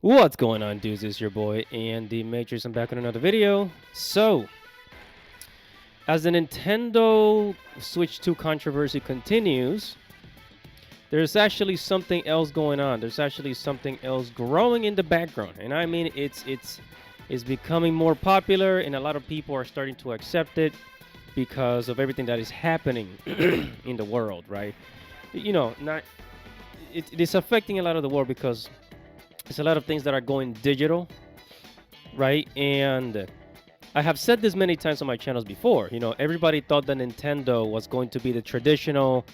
What's going on, dudes? It's your boy Andy Matrix. I'm back with another video. So, as the Nintendo Switch 2 controversy continues, there's actually something else going on. There's actually something else growing in the background, and I mean it's becoming more popular, and a lot of people are starting to accept it because of everything that is happening in the world, right? You know, not it is affecting a lot of the world because it's a lot of things that are going digital, right? And I have said this many times on my channels before. You know, everybody thought that Nintendo was going to be the traditional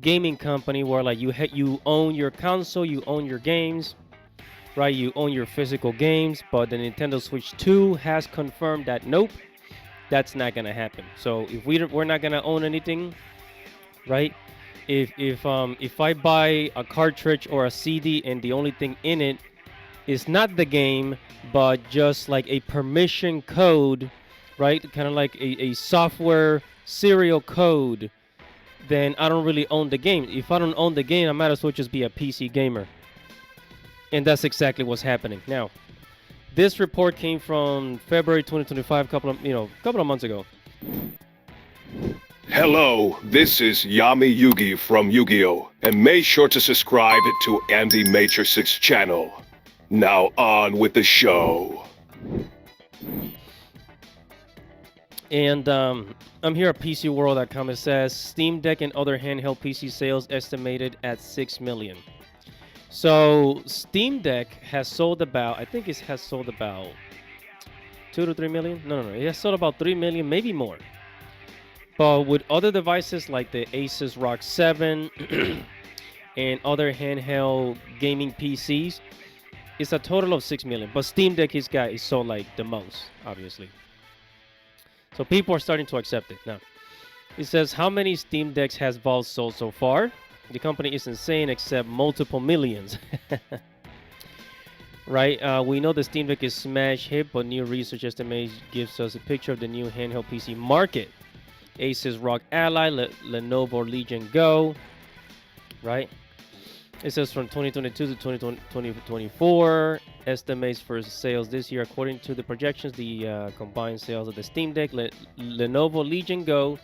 gaming company where like you own your console, you own your games, right? You own your physical games. But the Nintendo Switch 2 has confirmed that nope, that's not gonna happen. So if we're not gonna own anything, right? If I buy a cartridge or a CD and the only thing in it is not the game, but just like a permission code, right? Kind of like a software serial code, then I don't really own the game. If I don't own the game, I might as well just be a PC gamer. And that's exactly what's happening. Now, this report came from February 2025, couple of months ago. Hello, this is Yami Yugi from Yu-Gi-Oh! And make sure to subscribe to Andy Matrix's channel. Now on with the show. And I'm here at PCWorld.com. It says Steam Deck and other handheld PC sales estimated at 6 million. So Steam Deck has sold about, I think it has sold about 2 to 3 million. No. It has sold about 3 million, maybe more. But with other devices like the Asus ROG 7 and other handheld gaming PCs, it's a total of 6 million. But Steam Deck is sold like the most, obviously. So people are starting to accept it. Now, it says how many Steam Decks has Valve sold so far? The company isn't saying except multiple millions. Right? We know the Steam Deck is smash hit, but new research estimates gives us a picture of the new handheld PC market. Asus ROG Ally, Lenovo Legion Go, right? It says from 2022 to 2024, estimates for sales this year. According to the projections, the combined sales of the Steam Deck, Lenovo Legion Go,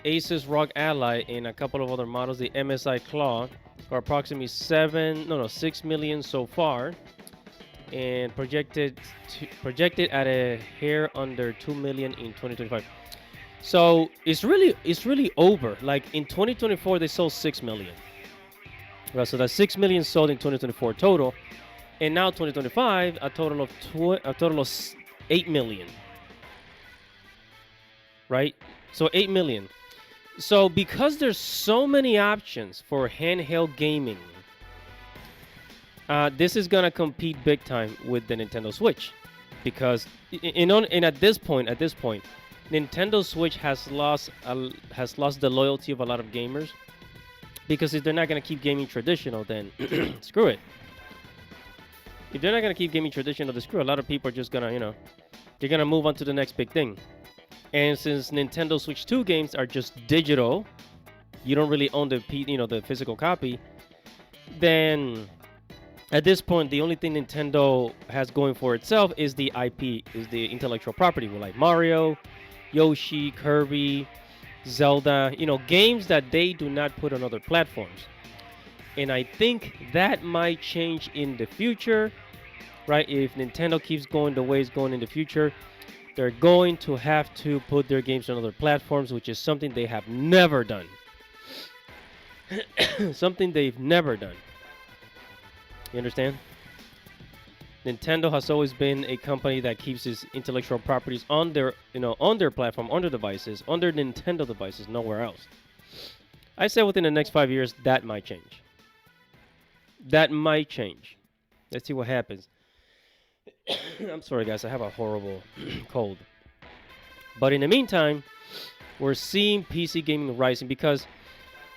Asus ROG Ally, and a couple of other models, the MSI Claw, are approximately 6 million so far, and projected at a hair under 2 million in 2025. So it's really over. Like in 2024, they sold 6 million. Right, so that's 6 million sold in 2024 total, and now 2025 a total of 8 million. Right, so 8 million. So because there's so many options for handheld gaming, this is gonna compete big time with the Nintendo Switch, because at this point, Nintendo Switch has lost the loyalty of a lot of gamers. Because if they're not going to keep gaming traditional, then screw it. If they're not going to keep gaming traditional, then screw it. A lot of people are just going to, they're going to move on to the next big thing. And since Nintendo Switch 2 games are just digital, you don't really own the physical copy, then at this point, the only thing Nintendo has going for itself is the IP, is the intellectual property, with like Mario, Yoshi, Kirby, Zelda, games that they do not put on other platforms. And I think that might change in the future, right? If Nintendo keeps going the way it's going in the future, they're going to have to put their games on other platforms, which is something they have never done. Something they've never done. You understand? Nintendo has always been a company that keeps its intellectual properties on their, on their platform, on their devices, on their Nintendo devices, nowhere else. I said within the next 5 years, that might change. That might change. Let's see what happens. I'm sorry, guys. I have a horrible cold. But in the meantime, we're seeing PC gaming rising because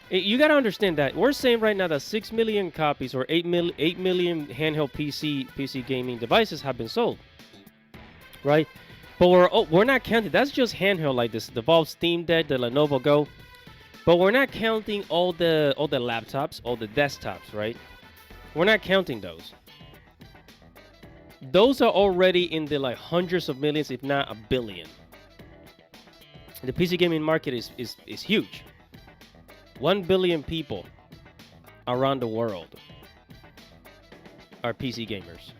you got to understand that we're saying right now that 6 million copies or 8 million handheld PC gaming devices have been sold, right? But we're not counting. That's just handheld like this, the Valve Steam Deck, the Lenovo Go. But we're not counting all the laptops, all the desktops, right? We're not counting those. those are already in the like hundreds of millions, if not a billion. The PC gaming market is huge. 1 billion people around the world are PC gamers.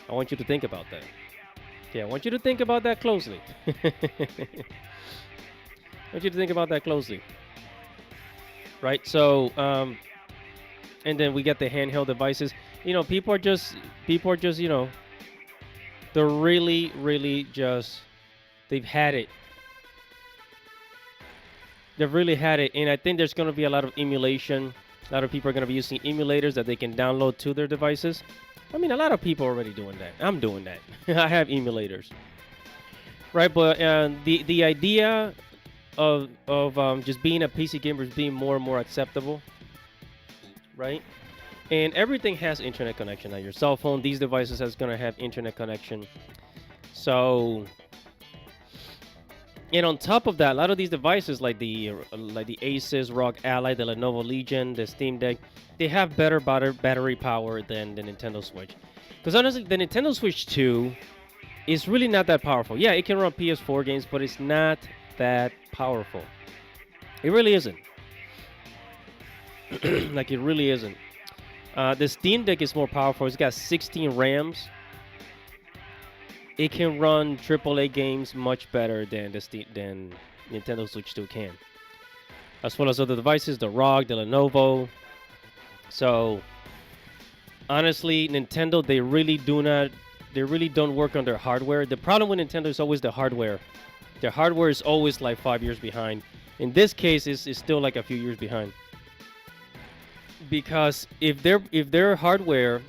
I want you to think about that. Okay, I want you to think about that closely. I want you to think about that closely. Right? So, and then we get the handheld devices. You know, people are just, you know, they're really just, they've had it. They've really had it. And I think there's going to be a lot of emulation. A lot of people are going to be using emulators that they can download to their devices. I mean, a lot of people are already doing that. I'm doing that. I have emulators. Right, but the idea of just being a PC gamer is being more and more acceptable. Right? And everything has internet connection. Now, your cell phone, these devices is going to have internet connection. So, and on top of that, a lot of these devices, like the Asus ROG Ally, the Lenovo Legion, the Steam Deck, they have better battery power than the Nintendo Switch. Because honestly, the Nintendo Switch 2 is really not that powerful. Yeah, it can run PS4 games, but it's not that powerful. It really isn't. Like, it really isn't. The Steam Deck is more powerful. It's got 16 RAMs. It can run AAA games much better than than Nintendo Switch 2 can. As well as other devices, the ROG, the Lenovo. So, honestly, Nintendo, they really don't work on their hardware. The problem with Nintendo is always the hardware. Their hardware is always like 5 years behind. In this case, it's still like a few years behind. Because if their hardware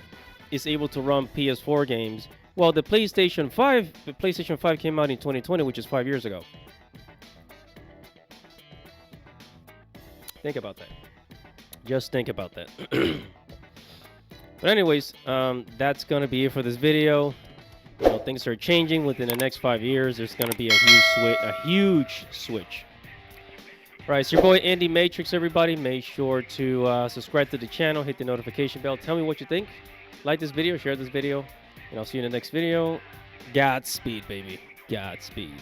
is able to run PS4 games, well, the PlayStation 5 came out in 2020, which is 5 years ago. Think about that. Just think about that. But anyways, that's gonna be it for this video. You know, things are changing within the next 5 years. There's gonna be a huge switch. All right, it's your boy Andy Matrix, everybody. Make sure to subscribe to the channel, hit the notification bell. Tell me what you think. Like this video, share this video, and I'll see you in the next video. Godspeed, baby. Godspeed.